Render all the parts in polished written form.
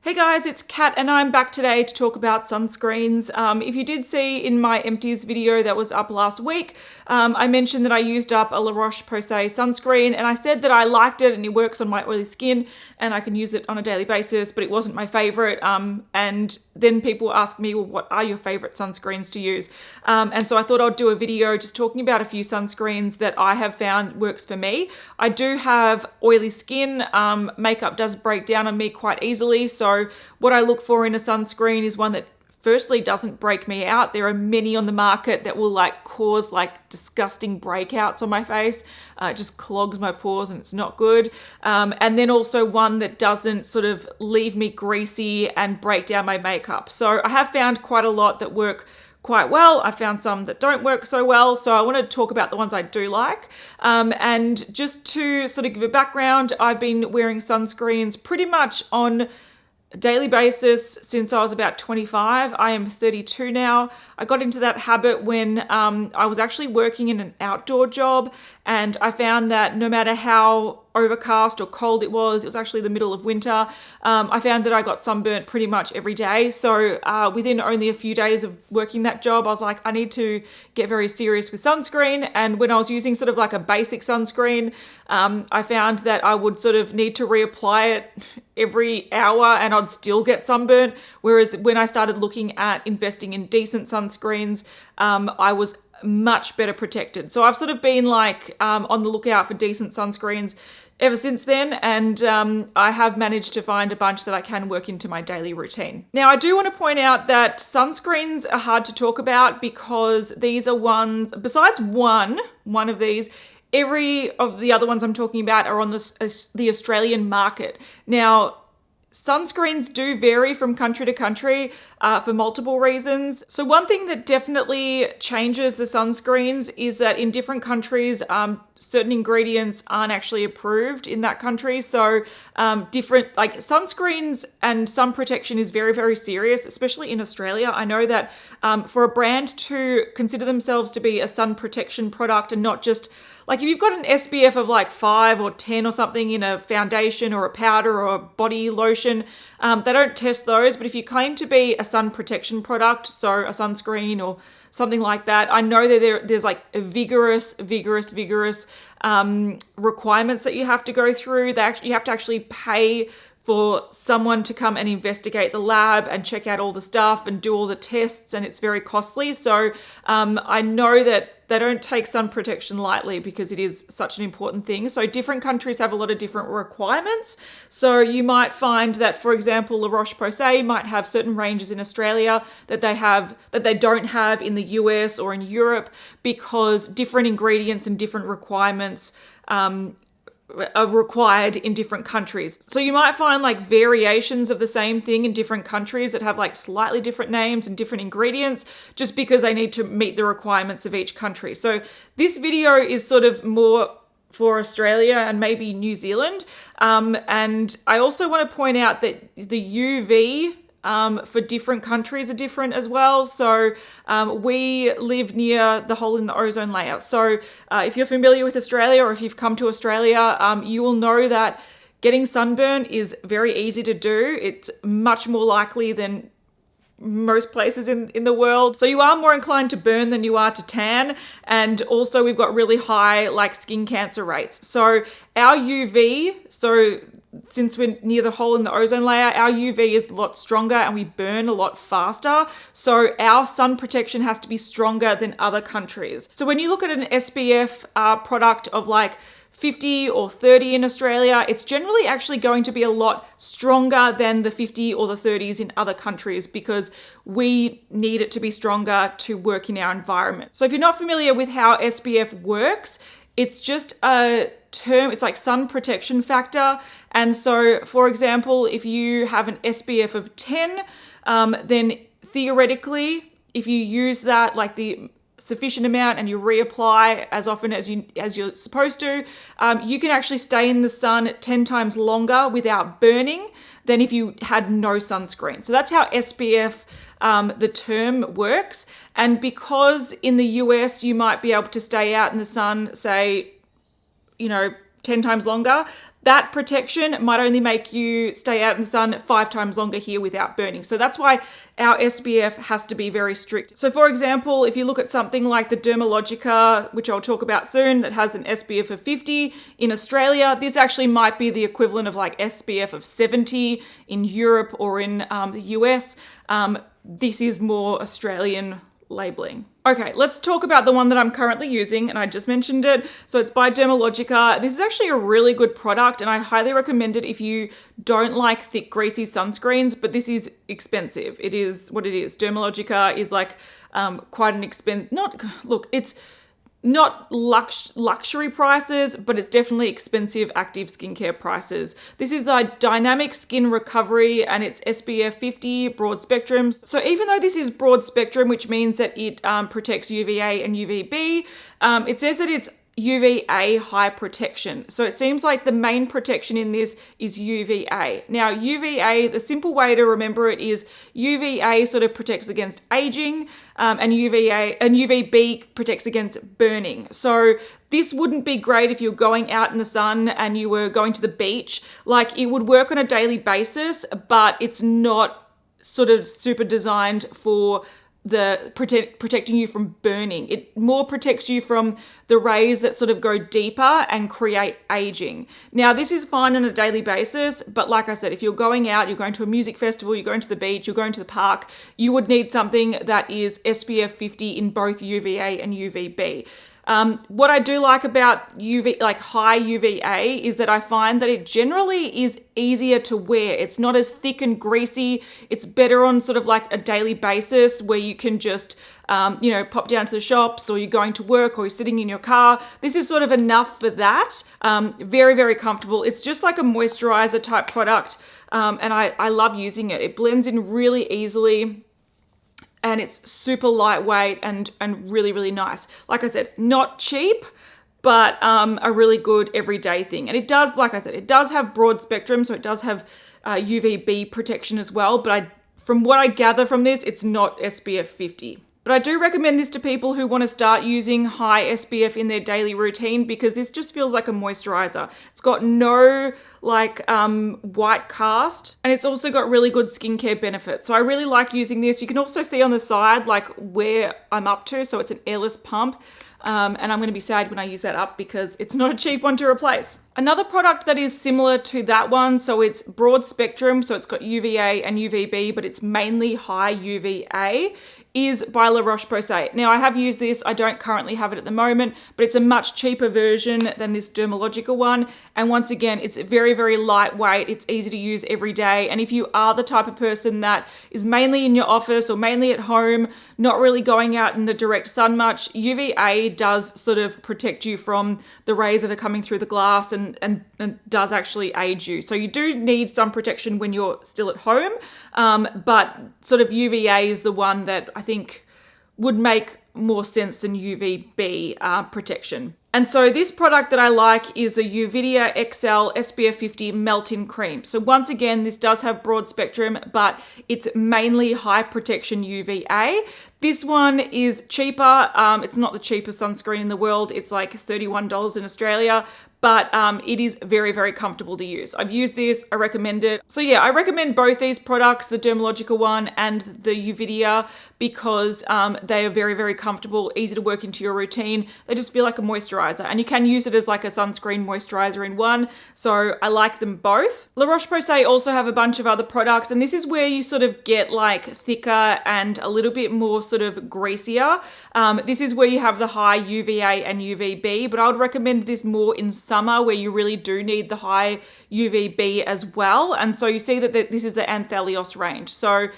Hey guys, it's Kat and I'm back today to talk about sunscreens. If you did see in my empties video that was up last week, I mentioned that I used up a Roche-Posay sunscreen and I said that I liked it and it works on my oily skin and I can use it on a daily basis, but it wasn't my favorite. And then people ask me, well, what are your favorite sunscreens to use? And so I thought I'd do a video just talking about a few sunscreens that I have found works for me. I do have oily skin. Makeup does break down on me quite easily. So what I look for in a sunscreen is one that firstly doesn't break me out. There are many on the market that will cause disgusting breakouts on my face. It just clogs my pores and it's not good. And then also one that doesn't sort of leave me greasy and break down my makeup. So I have found quite a lot that work quite well. I found some that don't work so well. So I want to talk about the ones I do like. And just to sort of give a background, I've been wearing sunscreens pretty much on daily basis since I was about 25. I am 32 now. I got into that habit when I was actually working in an outdoor job, and I found that no matter how overcast or cold it was actually the middle of winter, I found that I got sunburnt pretty much every day. So within only a few days of working that job, I was like, I need to get very serious with sunscreen. And when I was using sort of like a basic sunscreen, I found that I would sort of need to reapply it every hour and I'd still get sunburnt. Whereas when I started looking at investing in decent sunscreens, I was much better protected. So I've sort of been on the lookout for decent sunscreens ever since then, and I have managed to find a bunch that I can work into my daily routine. Now, I do want to point out that sunscreens are hard to talk about because these are ones, besides one of these, every of the other ones I'm talking about are on the Australian market. Now, sunscreens do vary from country to country for multiple reasons. So one thing that definitely changes the sunscreens is that in different countries, certain ingredients aren't actually approved in that country. So different sunscreens and sun protection is very, very serious, especially in Australia. I know that for a brand to consider themselves to be a sun protection product and not just if you've got an SPF of 5 or 10 or something in a foundation or a powder or a body lotion, they don't test those. But if you claim to be a sun protection product, so a sunscreen or something like that, I know that there's vigorous requirements that you have to go through. You have to actually pay for someone to come and investigate the lab and check out all the stuff and do all the tests, and it's very costly. So I know that they don't take sun protection lightly because it is such an important thing. So different countries have a lot of different requirements. So you might find that, for example, La Roche-Posay might have certain ranges in Australia that they don't have in the US or in Europe because different ingredients and different requirements are required in different countries. So you might find variations of the same thing in different countries that have slightly different names and different ingredients just because they need to meet the requirements of each country. So this video is sort of more for Australia and maybe New Zealand. And I also want to point out that the UV for different countries are different as well. So we live near the hole in the ozone layer. So if you're familiar with Australia or if you've come to Australia, you will know that getting sunburn is very easy to do. It's much more likely than most places in the world. So you are more inclined to burn than you are to tan. And also we've got really high skin cancer rates. So our UV, since we're near the hole in the ozone layer, our UV is a lot stronger and we burn a lot faster. So our sun protection has to be stronger than other countries. So when you look at an SPF product of 50 or 30 in Australia, it's generally actually going to be a lot stronger than the 50 or the 30s in other countries because we need it to be stronger to work in our environment. So if you're not familiar with how SPF works, it's just a term, it's sun protection factor. And so, for example, if you have an SPF of 10, then theoretically, if you use that the sufficient amount and you reapply as often as you're supposed to, you can actually stay in the sun 10 times longer without burning than if you had no sunscreen. So that's how SPF, the term, works. And because in the US you might be able to stay out in the sun, say, 10 times longer, that protection might only make you stay out in the sun 5 times longer here without burning. So that's why our SPF has to be very strict. So for example, if you look at something like the Dermalogica, which I'll talk about soon, that has an SPF of 50 in Australia, this actually might be the equivalent of like SPF of 70 in Europe or in the US. This is more Australian labeling. Okay, let's talk about the one that I'm currently using, and I just mentioned it. So it's by Dermalogica. This is actually a really good product, and I highly recommend it if you don't like thick, greasy sunscreens, but this is expensive. It is what it is. Dermalogica is like quite an it's not luxury prices, but it's definitely expensive active skincare prices. This is the Dynamic Skin Recovery, and it's SPF 50 broad spectrum. So even though this is broad spectrum, which means that it protects UVA and UVB, it says that it's UVA high protection. So it seems like the main protection in this is UVA. Now UVA, the simple way to remember it is UVA sort of protects against aging, and UVB protects against burning. So this wouldn't be great if you're going out in the sun and you were going to the beach. Like, it would work on a daily basis, but it's not sort of super designed for the protecting you from burning. It more protects you from the rays that sort of go deeper and create aging. Now, this is fine on a daily basis, but like I said, if you're going out, you're going to a music festival, you're going to the beach, you're going to the park, you would need something that is SPF 50 in both UVA and UVB. What I do like about high UVA is that I find that it generally is easier to wear. It's not as thick and greasy. It's better on sort of like a daily basis where you can just, pop down to the shops, or you're going to work, or you're sitting in your car. This is sort of enough for that. Very, very comfortable. It's just like a moisturizer type product. And I love using it. It blends in really easily. And it's super lightweight and really, really nice. Like I said, not cheap, but a really good everyday thing. And it does, like I said, it does have broad spectrum, so it does have UVB protection as well. But from what I gather from this, it's not SPF 50. But I do recommend this to people who want to start using high SPF in their daily routine, because this just feels like a moisturizer. It's got no white cast, and it's also got really good skincare benefits. So I really like using this. You can also see on the side like where I'm up to. So it's an airless pump. And I'm going to be sad when I use that up because it's not a cheap one to replace. Another product that is similar to that one, so it's broad spectrum, so it's got UVA and UVB, but it's mainly high UVA, is by La Roche-Posay. Now, I have used this. I don't currently have it at the moment, but it's a much cheaper version than this Dermalogica one. And once again, it's very, very lightweight. It's easy to use every day. And if you are the type of person that is mainly in your office or mainly at home, not really going out in the direct sun much, UVA does sort of protect you from the rays that are coming through the glass and does actually age you. So you do need some protection when you're still at home, but sort of UVA is the one that I think would make more sense than UVB protection. And so this product that I like is the Uvidea XL SPF 50 Melt-In Cream. So once again, this does have broad spectrum, but it's mainly high protection UVA. This one is cheaper. It's not the cheapest sunscreen in the world. It's like $31 in Australia, but it is very, very comfortable to use. I've used this, I recommend it. So yeah, I recommend both these products, the Dermalogica one and the Uvidea, because they are very, very comfortable, easy to work into your routine. They just feel like a moisturizer, and you can use it as like a sunscreen moisturizer in one. So I like them both. La Roche-Posay also have a bunch of other products, and this is where you sort of get like thicker and a little bit more sort of greasier. This is where you have the high UVA and UVB, but I would recommend this more in summer where you really do need the high UVB as well. And so you see that this is the Anthelios range. So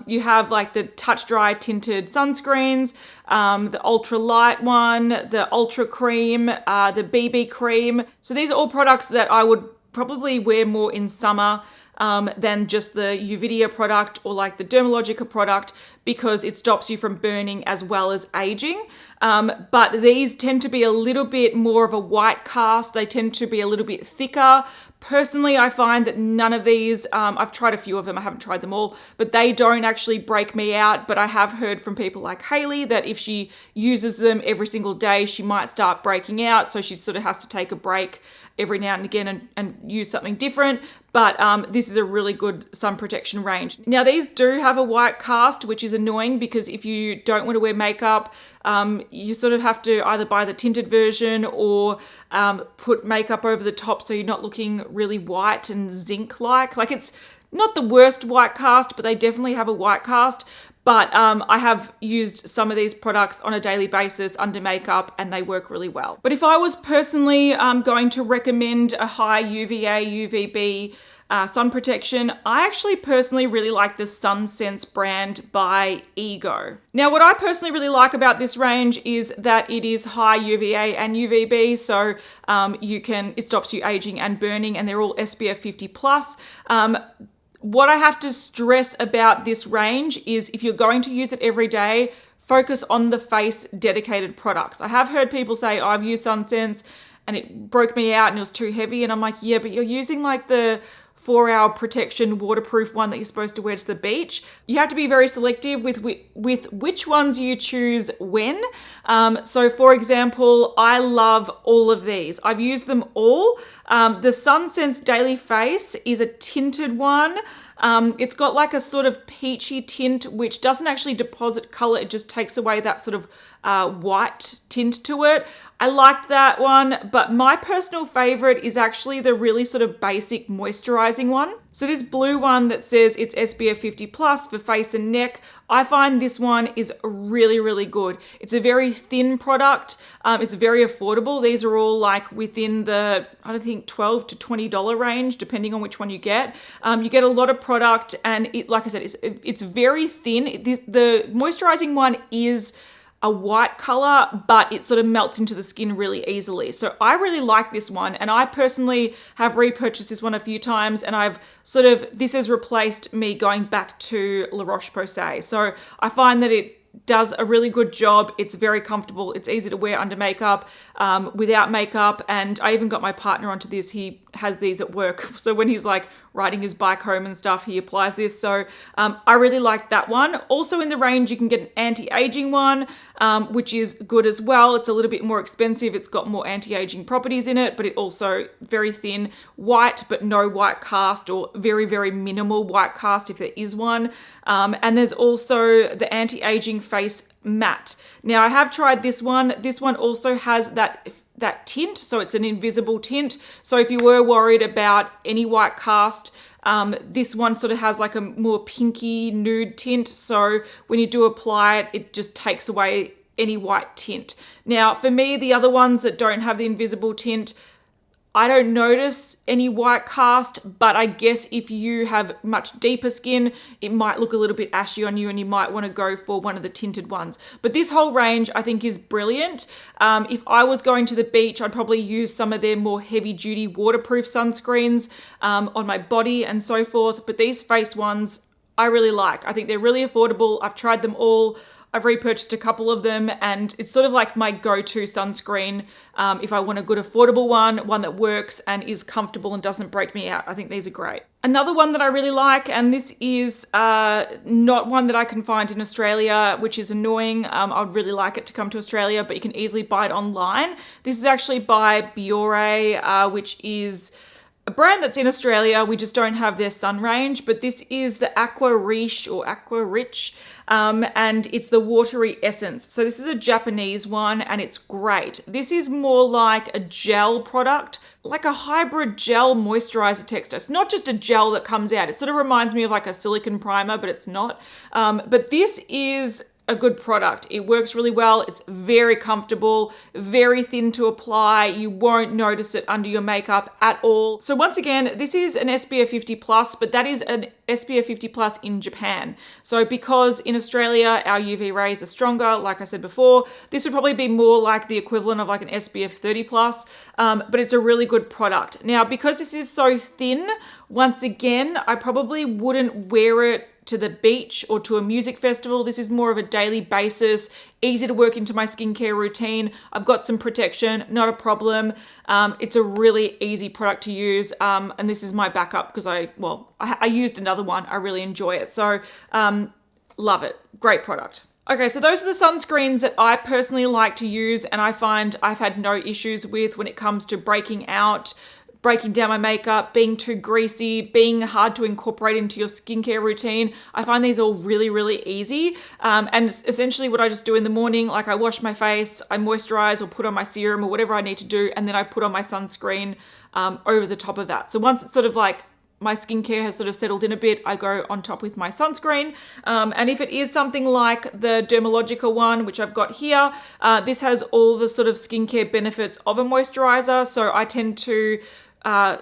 you have like the touch dry tinted sunscreens, the ultra light one, the ultra cream, the BB cream. So these are all products that I would probably wear more in summer than just the Uvidea product or like the Dermalogica product, because it stops you from burning as well as aging. But these tend to be a little bit more of a white cast. They tend to be a little bit thicker, Personally, I find that none of these, I've tried a few of them, I haven't tried them all, but they don't actually break me out. But I have heard from people like Hayley that if she uses them every single day, she might start breaking out. So she sort of has to take a break every now and again and use something different. But this is a really good sun protection range. Now, these do have a white cast, which is annoying because if you don't want to wear makeup, you sort of have to either buy the tinted version or put makeup over the top so you're not looking really white and zinc-like. Like, it's not the worst white cast, but they definitely have a white cast. But I have used some of these products on a daily basis under makeup and they work really well. But if I was personally going to recommend a high UVA, UVB sun protection, I actually personally really like the Sunsense brand by Ego. Now, what I personally really like about this range is that it is high UVA and UVB, so it stops you aging and burning, and they're all SPF 50 plus. What I have to stress about this range is if you're going to use it every day, focus on the face dedicated products. I have heard people say, oh, I've used Sunsense and it broke me out and it was too heavy. And I'm like, yeah, but you're using like the 4-hour protection waterproof one that you're supposed to wear to the beach. You have to be very selective with which ones you choose when. So for example, I love all of these. I've used them all. The Sunsense Daily Face is a tinted one. It's got like a sort of peachy tint, which doesn't actually deposit color. It just takes away that sort of white tint to it. I liked that one, but my personal favorite is actually the really sort of basic moisturizing one. So this blue one that says it's SPF 50 plus for face and neck, I find this one is really, really good. It's a very thin product. It's very affordable. These are all like within the, I don't think, $12 to $20 range, depending on which one you get. You get a lot of product and it, like I said, it's very thin. The moisturizing one is a white color, but it sort of melts into the skin really easily. So I really like this one, and I personally have repurchased this one a few times, and this has replaced me going back to La Roche-Posay. So I find that it does a really good job. It's very comfortable. It's easy to wear under makeup, without makeup. And I even got my partner onto this. He has these at work. So when he's like riding his bike home and stuff, he applies this. So I really like that one. Also in the range, you can get an anti-aging one, which is good as well. It's a little bit more expensive. It's got more anti-aging properties in it, but it also very thin, white, but no white cast, or very, very minimal white cast if there is one. And there's also the anti-aging face matte. Now I have tried this one. This one also has that tint, so it's an invisible tint. So if you were worried about any white cast, this one sort of has like a more pinky nude tint. So when you do apply it, it just takes away any white tint. Now for me, the other ones that don't have the invisible tint, I don't notice any white cast, but I guess if you have much deeper skin, it might look a little bit ashy on you and you might want to go for one of the tinted ones. But this whole range I think is brilliant. If I was going to the beach, I'd probably use some of their more heavy duty waterproof sunscreens on my body and so forth. But these face ones I really like. I think they're really affordable. I've tried them all. I've repurchased a couple of them, and it's sort of like my go-to sunscreen if I want a good affordable one that works and is comfortable and doesn't break me out. I think these are great. Another one that I really like, and this is not one that I can find in Australia, which is annoying. I'd really like it to come to Australia, but you can easily buy it online. This is actually by Biore, which is a brand that's in Australia. We just don't have their sun range, but this is the Aqua Riche or Aqua Rich, and it's the Watery Essence. So this is a Japanese one and it's great. This is more like a gel product, like a hybrid gel moisturizer texture. It's not just a gel that comes out. It sort of reminds me of like a silicone primer, but it's not. But this is a good product. It works really well. It's very comfortable, very thin to apply. You won't notice it under your makeup at all. So once again, this is an SPF 50 plus, but that is an SPF 50 plus in Japan. So because in Australia, our UV rays are stronger, like I said before, this would probably be more like the equivalent of like an SPF 30 plus, but it's a really good product. Now, because this is so thin, once again, I probably wouldn't wear it to the beach or to a music festival. This is more of a daily basis, easy to work into my skincare routine. I've got some protection, not a problem. It's a really easy product to use. And this is my backup because I used another one. I really enjoy it. So love it. Great product. Okay, so those are the sunscreens that I personally like to use and I find I've had no issues with when it comes to breaking out, breaking down my makeup, being too greasy, being hard to incorporate into your skincare routine. I find these all really, really easy. And essentially what I just do in the morning, like I wash my face, I moisturize or put on my serum or whatever I need to do, and then I put on my sunscreen over the top of that. So once it's sort of like my skincare has sort of settled in a bit, I go on top with my sunscreen. And if it is something like the Dermalogica one, which I've got here, this has all the sort of skincare benefits of a moisturizer. So I tend to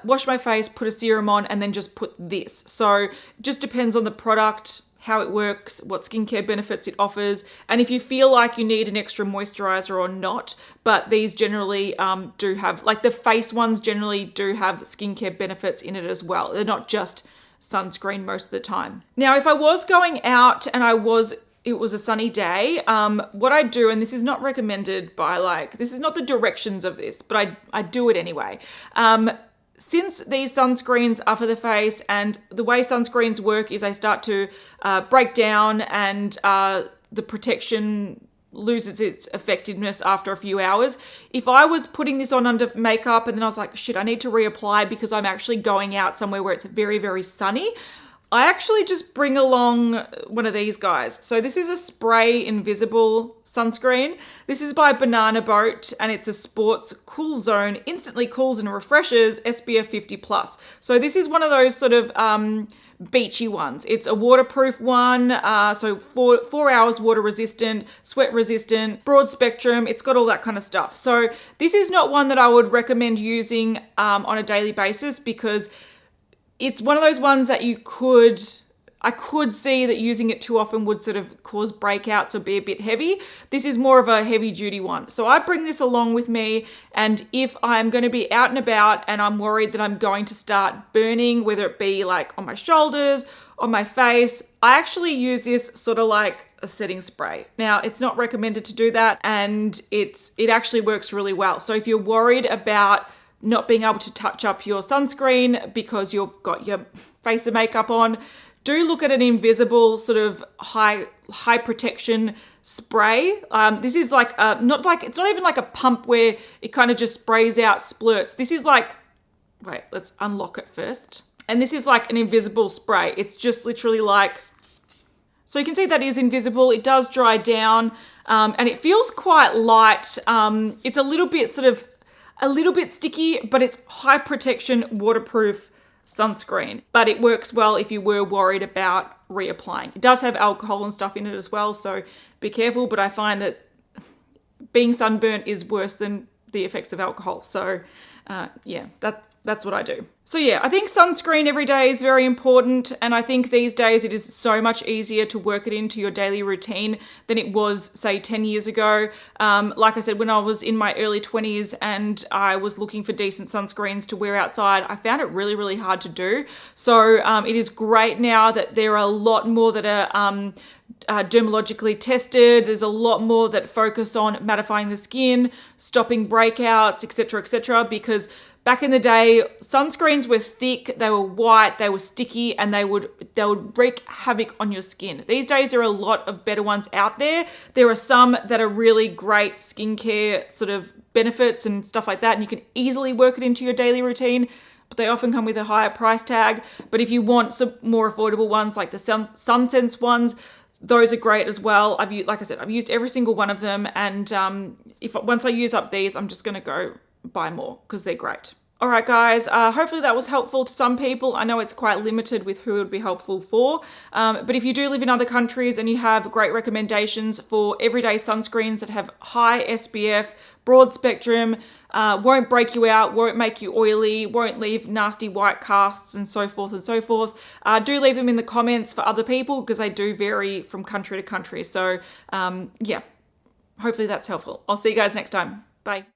wash my face, put a serum on, and then just put this. So it just depends on the product, how it works, what skincare benefits it offers, and if you feel like you need an extra moisturizer or not. But these generally do have, like the face ones generally do have skincare benefits in it as well. They're not just sunscreen most of the time. Now, if I was going out and it was a sunny day, what I do, and this is not recommended by this is not the directions of this, but I do it anyway. Since these sunscreens are for the face, and the way sunscreens work is they start to break down and the protection loses its effectiveness after a few hours. If I was putting this on under makeup and then I was like, shit, I need to reapply because I'm actually going out somewhere where it's very, very sunny, I actually just bring along one of these guys. So this is a spray invisible sunscreen. This is by Banana Boat and it's a sports cool zone, instantly cools and refreshes, SPF 50+. So this is one of those sort of beachy ones. It's a waterproof one, so 4 hours water resistant, sweat resistant, broad spectrum. It's got all that kind of stuff. So this is not one that I would recommend using on a daily basis because it's one of those ones that I could see that using it too often would sort of cause breakouts or be a bit heavy. This is more of a heavy duty one. So I bring this along with me, and if I'm going to be out and about and I'm worried that I'm going to start burning, whether it be like on my shoulders, on my face, I actually use this sort of like a setting spray. Now, it's not recommended to do that, and it actually works really well. So if you're worried about not being able to touch up your sunscreen because you've got your face and makeup on, do look at an invisible sort of high protection spray. This is like it's not even like a pump where it kind of just sprays out splurts. This is like, wait, let's unlock it first. And this is like an invisible spray. It's just literally like, so you can see that is invisible. It does dry down and it feels quite light. It's a little bit sticky, but it's high protection, waterproof sunscreen. But it works well if you were worried about reapplying. It does have alcohol and stuff in it as well, so be careful. But I find that being sunburnt is worse than the effects of alcohol. So yeah, that's what I do. So yeah, I think sunscreen every day is very important. And I think these days it is so much easier to work it into your daily routine than it was, say, 10 years ago. Like I said, when I was in my early 20s and I was looking for decent sunscreens to wear outside, I found it really, really hard to do. So it is great now that there are a lot more that are dermalogically tested. There's a lot more that focus on mattifying the skin, stopping breakouts, etc., because back in the day, sunscreens were thick, they were white, they were sticky, and they would wreak havoc on your skin. These days, there are a lot of better ones out there. There are some that are really great skincare sort of benefits and stuff like that, and you can easily work it into your daily routine, but they often come with a higher price tag. But if you want some more affordable ones, like the Sunsense ones, those are great as well. Like I said, I've used every single one of them, and once I use up these, I'm just gonna go buy more because they're great. All right, guys, hopefully that was helpful to some people. I know it's quite limited with who it would be helpful for, but if you do live in other countries and you have great recommendations for everyday sunscreens that have high SPF, broad spectrum, won't break you out, won't make you oily, won't leave nasty white casts and so forth, do leave them in the comments for other people because they do vary from country to country. So yeah, hopefully that's helpful. I'll see you guys next time. Bye.